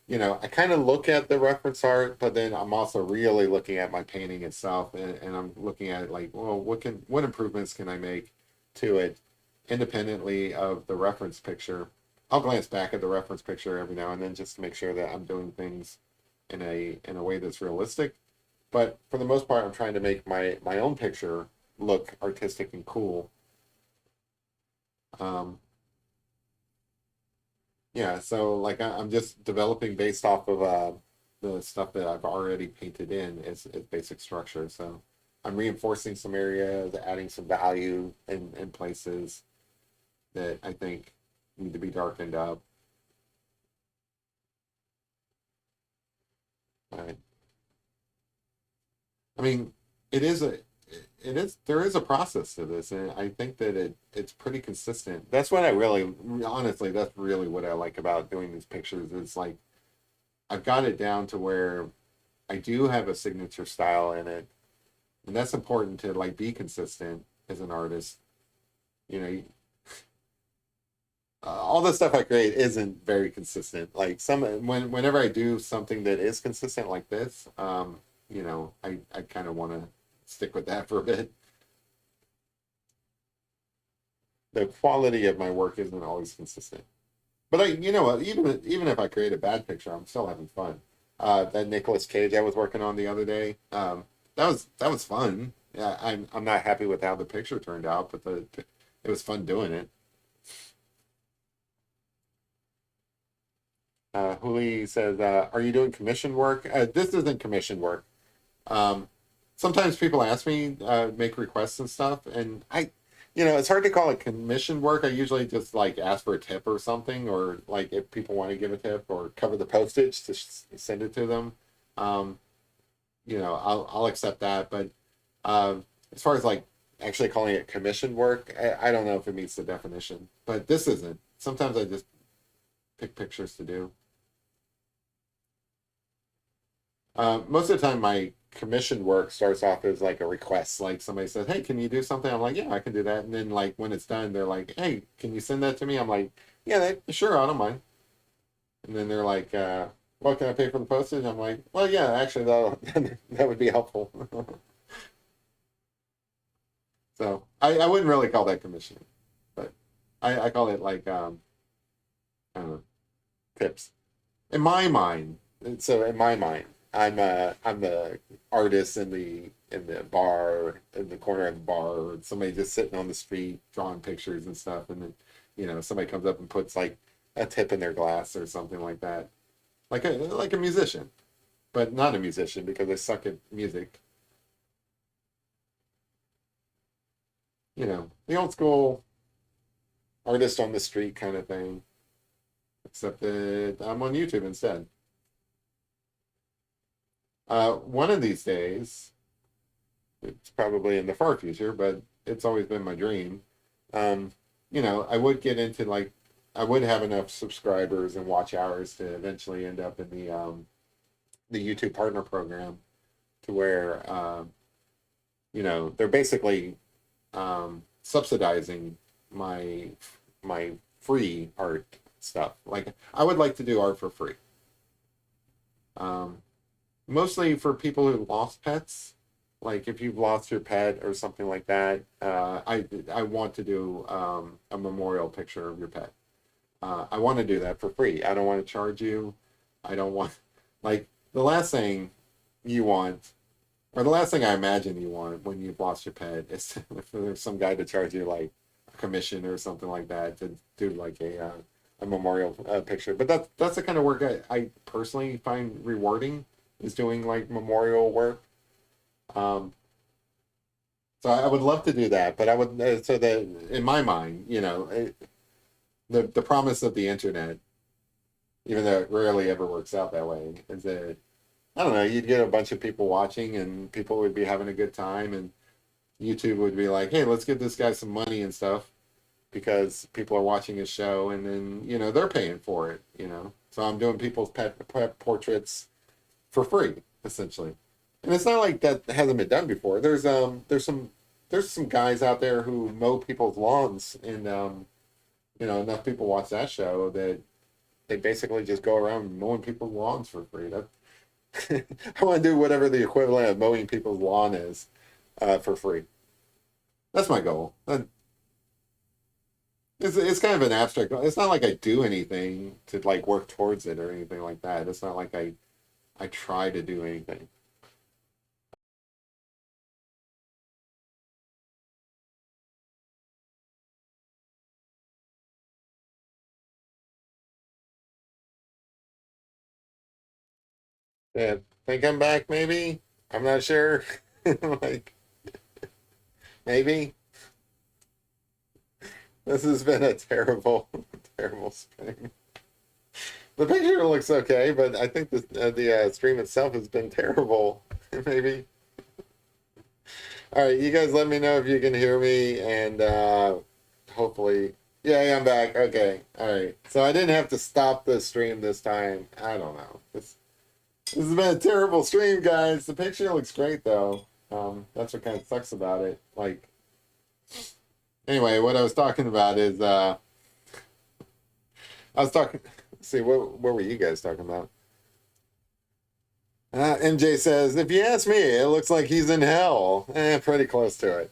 A: I kind of look at the reference art, but then I'm also really looking at my painting itself, and I'm looking at it like, well, what improvements can I make to it, independently of the reference picture. I'll glance back at the reference picture every now and then just to make sure that I'm doing things in a way that's realistic. But for the most part, I'm trying to make my own picture look artistic and cool. Um, yeah, so like I'm just developing based off of the stuff that I've already painted in as basic structure. So I'm reinforcing some areas, adding some value in places that I think need to be darkened up. Right. I mean, it is a it is there is a process to this, and I think that it's pretty consistent. That's what I really honestly that's really what I like about doing these pictures. It's like I've got it down to where I do have a signature style in it, and that's important to like be consistent as an artist. You know, all the stuff I create isn't very consistent. Like whenever I do something that is consistent like this, I kind of want to stick with that for a bit. The quality of my work isn't always consistent. But you know what, even if I create a bad picture, I'm still having fun. That Nicolas Cage I was working on the other day, that was fun. Yeah, I'm not happy with how the picture turned out, but it was fun doing it. Huli says, "Are you doing commission work?" This isn't commission work. Um, Sometimes people ask me, make requests and stuff, and it's hard to call it commission work. I usually just like ask for a tip or something, or like if people want to give a tip or cover the postage to send it to them. Um, I'll accept that. But as far as like actually calling it commission work, I don't know if it meets the definition. But this isn't. Sometimes I just pick pictures to do. Most of the time, my commission work starts off as like a request. Like somebody says, "Hey, can you do something?" I'm like, "Yeah, I can do that." And then like when it's done, they're like, "Hey, can you send that to me?" I'm like, "Yeah, sure, I don't mind." And then they're like, "What can I pay for the postage?" I'm like, "Well, yeah, actually, that would be helpful." So I wouldn't really call that commissioning, but I call it like I don't know, tips. In my mind, so in my mind, I'm the artist in the bar in the corner of the bar, or somebody just sitting on the street drawing pictures and stuff, and then somebody comes up and puts like a tip in their glass or something like that, like a musician, but not a musician because they suck at music. The old school artist on the street kind of thing, except that I'm on YouTube instead. One of these days, it's probably in the far future, but it's always been my dream. Um, I would get into like, I would have enough subscribers and watch hours to eventually end up in the YouTube partner program to where, they're basically subsidizing my free art. stuff. Like I would like to do art for free. Um, Mostly for people who lost pets. Like if you've lost your pet or something like that, I want to do a memorial picture of your pet. I want to do that for free. I don't want to charge you. I don't want like the last thing you want, or the last thing I imagine you want when you've lost your pet is for there's some guy to charge you like a commission or something like that to do like a memorial picture. But that's the kind of work I personally find rewarding is doing like memorial work. Um, so I would love to do that, but I would so that in my mind, the promise of the internet, even though it rarely ever works out that way, is that I don't know, you'd get a bunch of people watching and people would be having a good time and YouTube would be like, hey, let's give this guy some money and stuff because people are watching his show and then, they're paying for it. So I'm doing people's pet portraits for free, essentially. And it's not like that hasn't been done before. There's some guys out there who mow people's lawns and enough people watch that show that they basically just go around mowing people's lawns for free. That I want to do whatever the equivalent of mowing people's lawn is for free. That's my goal. It's kind of an abstract goal. It's not like I do anything to like work towards it or anything like that. It's not like I try to do anything. Yeah, think I'm back maybe? I'm not sure. Like maybe. This has been a terrible, terrible spring. The picture looks okay, but I think the stream itself has been terrible. Maybe. All right, you guys let me know if you can hear me, and hopefully, yeah, I'm back. Okay, all right. So I didn't have to stop the stream this time. I don't know. This has been a terrible stream, guys. The picture looks great though. That's what kind of sucks about it. Like, anyway, what I was talking about is I was talking. Let's see, what were you guys talking about? MJ says, if you ask me, it looks like he's in hell. Pretty close to it.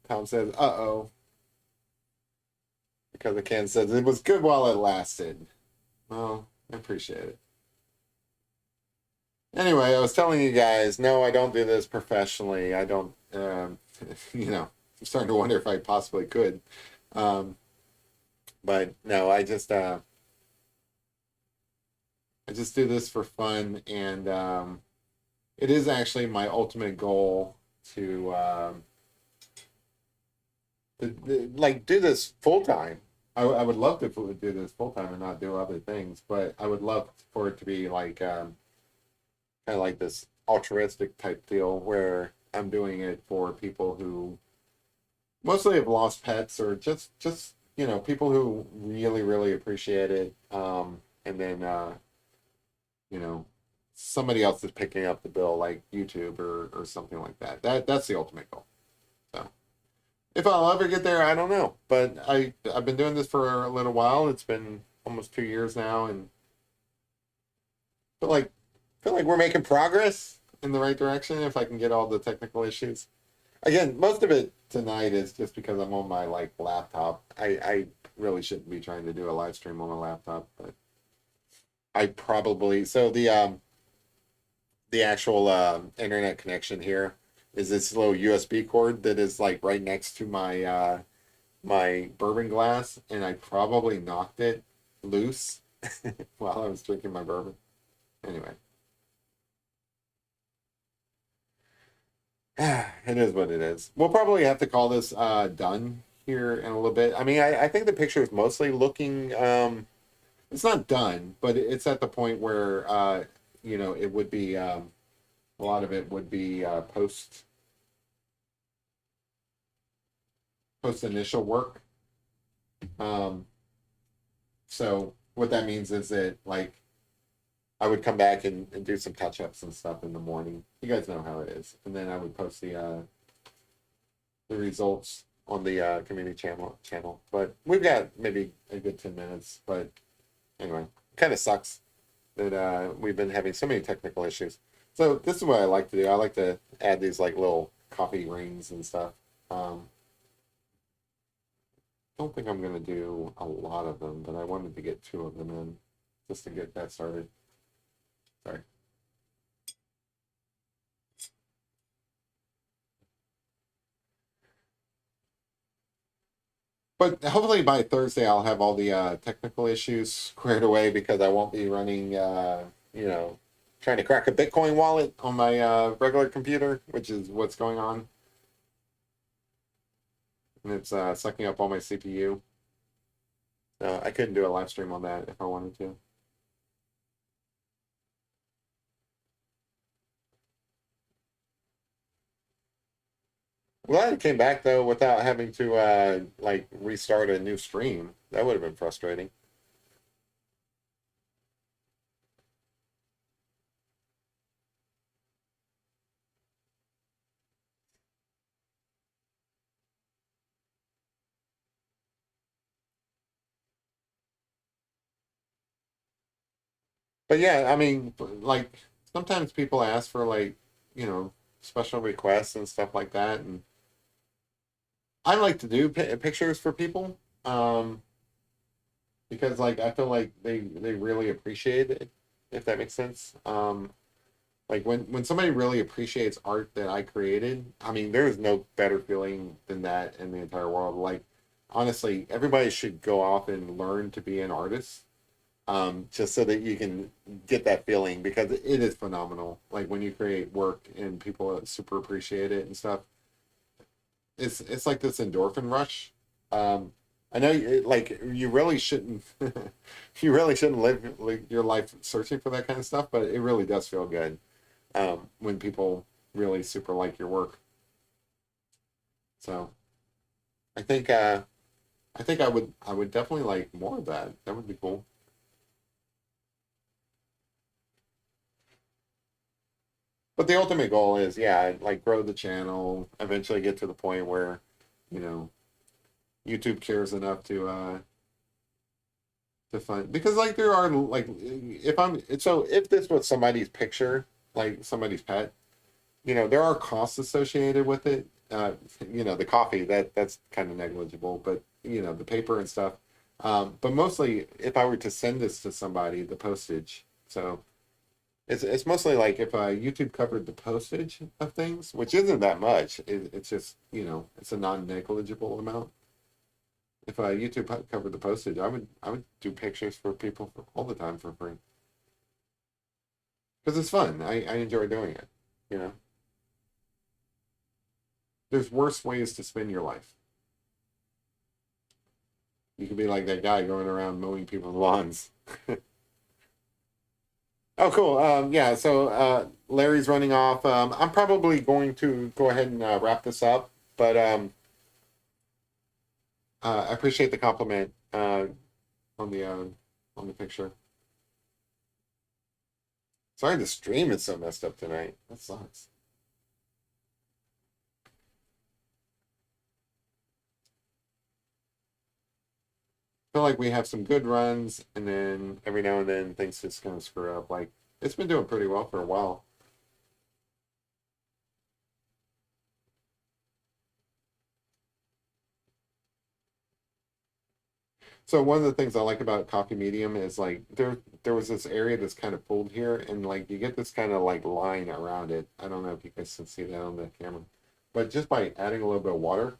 A: Tom says, uh-oh. Because the can says, it was good while it lasted. Well, I appreciate it. Anyway, I was telling you guys, no, I don't do this professionally. I don't, I'm starting to wonder if I possibly could. But no, I just do this for fun, and it is actually my ultimate goal to like do this full time. I would love to do this full time and not do other things, but I would love for it to be like kind of like this altruistic type deal where I'm doing it for people who mostly have lost pets or just people who really really appreciate it, and then you know, somebody else is picking up the bill, like YouTube or something like that. That's the ultimate goal. So if I'll ever get there, I don't know. But I've been doing this for a little while. It's been almost 2 years now, and feel like feel like we're making progress in the right direction. If I can get all the technical issues. Again, most of it tonight is just because I'm on my like laptop. I really shouldn't be trying to do a live stream on a laptop, but I probably so the actual internet connection here is this little USB cord that is like right next to my bourbon glass, and I probably knocked it loose while I was drinking my bourbon. Anyway, it is what it is. We'll probably have to call this done here in a little bit. I mean, I think the picture is mostly looking it's not done, but it's at the point where it would be a lot of it would be post initial work. Um, so what that means is that like I would come back and do some touch ups and stuff in the morning. You guys know how it is, and then I would post the results on the community channel. But we've got maybe a good 10 minutes. But anyway, kind of sucks that we've been having so many technical issues. So this is what I like to do. I like to add these like little coffee rings and stuff. Don't think I'm gonna do a lot of them, but I wanted to get two of them in just to get that started. Sorry. But hopefully by Thursday I'll have all the technical issues squared away because I won't be running, you know, trying to crack a Bitcoin wallet on my regular computer, which is what's going on. And it's sucking up all my CPU. So I couldn't do a live stream on that if I wanted to. Glad it came back though without having to like restart a new stream. That would have been frustrating. But yeah, I mean, like sometimes people ask for like, you know, special requests and stuff like that, and I like to do pictures for people because like I feel like they really appreciate it, if that makes sense. Like when somebody really appreciates art that I created, I mean, there is no better feeling than that in the entire world. Like honestly, everybody should go off and learn to be an artist, just so that you can get that feeling because it is phenomenal. Like when you create work and people super appreciate it and stuff, it's like this endorphin rush. Um, I know, like you really shouldn't, you really shouldn't live your life searching for that kind of stuff, but it really does feel good when people really super like your work. So I think I think I would definitely like more of that. That would be cool. But the ultimate goal is, yeah, like grow the channel, eventually get to the point where, you know, YouTube cares enough to fund because like there are like if I'm so if this was somebody's picture, like somebody's pet, you know, there are costs associated with it. You know, the coffee that's kind of negligible, but you know, the paper and stuff. But mostly, if I were to send this to somebody, the postage. So it's mostly like if YouTube covered the postage of things, which isn't that much. It's just you know it's a non-negligible amount. If YouTube covered the postage, I would do pictures for people for, all the time for free because it's fun. I enjoy doing it. You know, there's worse ways to spend your life. You could be like that guy going around mowing people's lawns. Oh, cool. Yeah, so Larry's running off. I'm probably going to go ahead and wrap this up, but I appreciate the compliment on the picture. Sorry, the stream is so messed up tonight. That sucks. Feel like we have some good runs, and then every now and then things just kind of screw up. Like it's been doing pretty well for a while. So one of the things I like about coffee medium is like there was this area that's kind of pulled here, and like you get this kind of like line around it. I don't know if you guys can see that on the camera, but just by adding a little bit of water,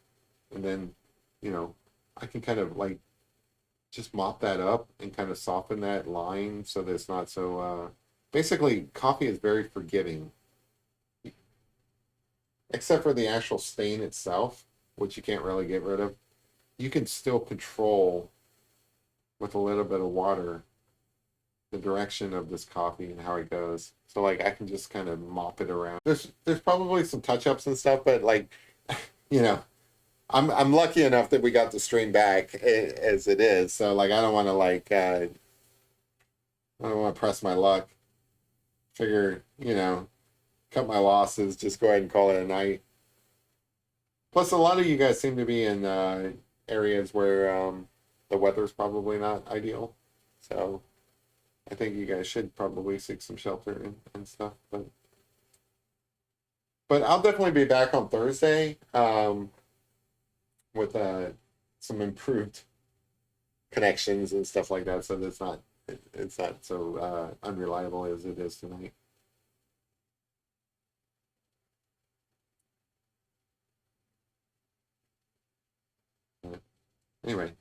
A: and then you know I can kind of like just mop that up and kind of soften that line so that it's not so. Basically, coffee is very forgiving, except for the actual stain itself, which you can't really get rid of. You can still control with a little bit of water the direction of this coffee and how it goes. So like I can just kind of mop it around. There's probably some touch ups and stuff, but like you know, I'm lucky enough that we got the stream back as it is. So like I don't want to like I don't want to press my luck. Figure you know cut my losses. Just go ahead and call it a night. Plus, a lot of you guys seem to be in areas where the weather's probably not ideal. So I think you guys should probably seek some shelter and stuff. But I'll definitely be back on Thursday with some improved connections and stuff like that, so that's not it's not so unreliable as it is tonight. Anyway,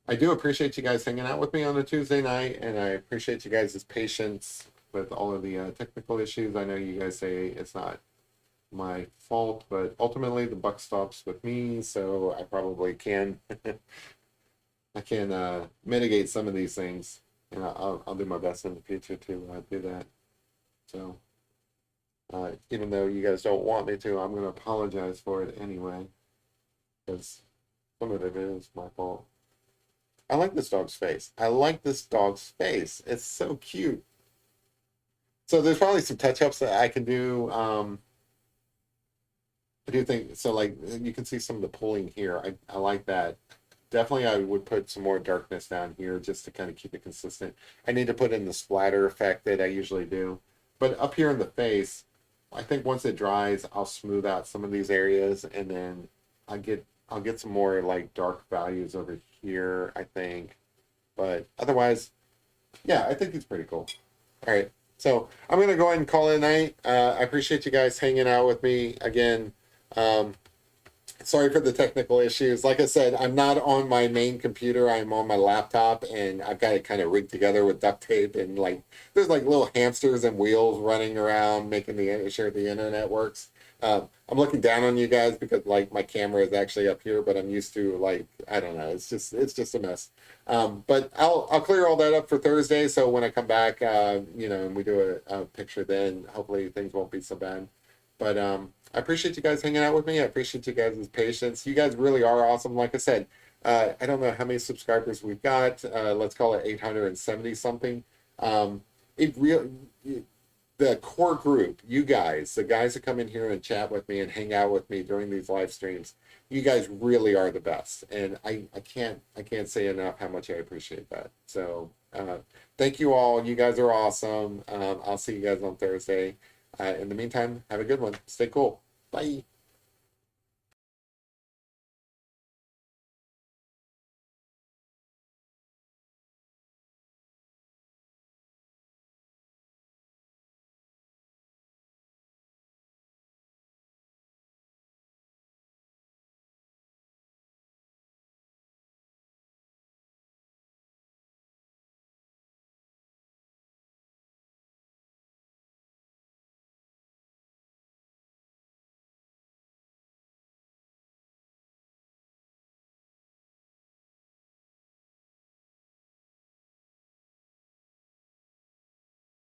A: I do appreciate you guys hanging out with me on a Tuesday night, and I appreciate you guys' patience with all of the technical issues. I know you guys say it's not my fault, but ultimately the buck stops with me, so I probably can I can mitigate some of these things, and I'll do my best in the future to do that. So even though you guys don't want me to, I'm going to apologize for it anyway, because some of it is my fault. I like this dog's face. I like this dog's face. It's so cute. So there's probably some touch-ups that I can do. I do think so. Like you can see some of the pulling here. I like that. Definitely, I would put some more darkness down here just to kind of keep it consistent. I need to put in the splatter effect that I usually do. But up here in the face, I think once it dries, I'll smooth out some of these areas, and then I'll get some more like dark values over here, I think. But otherwise, yeah, I think it's pretty cool. All right. So I'm gonna go ahead and call it a night. I appreciate you guys hanging out with me again. Um, Sorry for the technical issues. Like I said, I'm not on my main computer. I'm on my laptop, and I've got it kind of rigged together with duct tape, and like there's like little hamsters and wheels running around making the sure the internet works. I'm looking down on you guys because like my camera is actually up here, but I'm used to like I don't know. It's just a mess. But I'll clear all that up for Thursday. So when I come back, and we do a picture, then hopefully things won't be so bad. But I appreciate you guys hanging out with me. I appreciate you guys' patience. You guys really are awesome. Like I said, I don't know how many subscribers we've got. Let's call it 870 something. It really, the core group, you guys, the guys that come in here and chat with me and hang out with me during these live streams, you guys really are the best. And I can't say enough how much I appreciate that. So thank you all. You guys are awesome. I'll see you guys on Thursday. In the meantime, have a good one. Stay cool. Bye.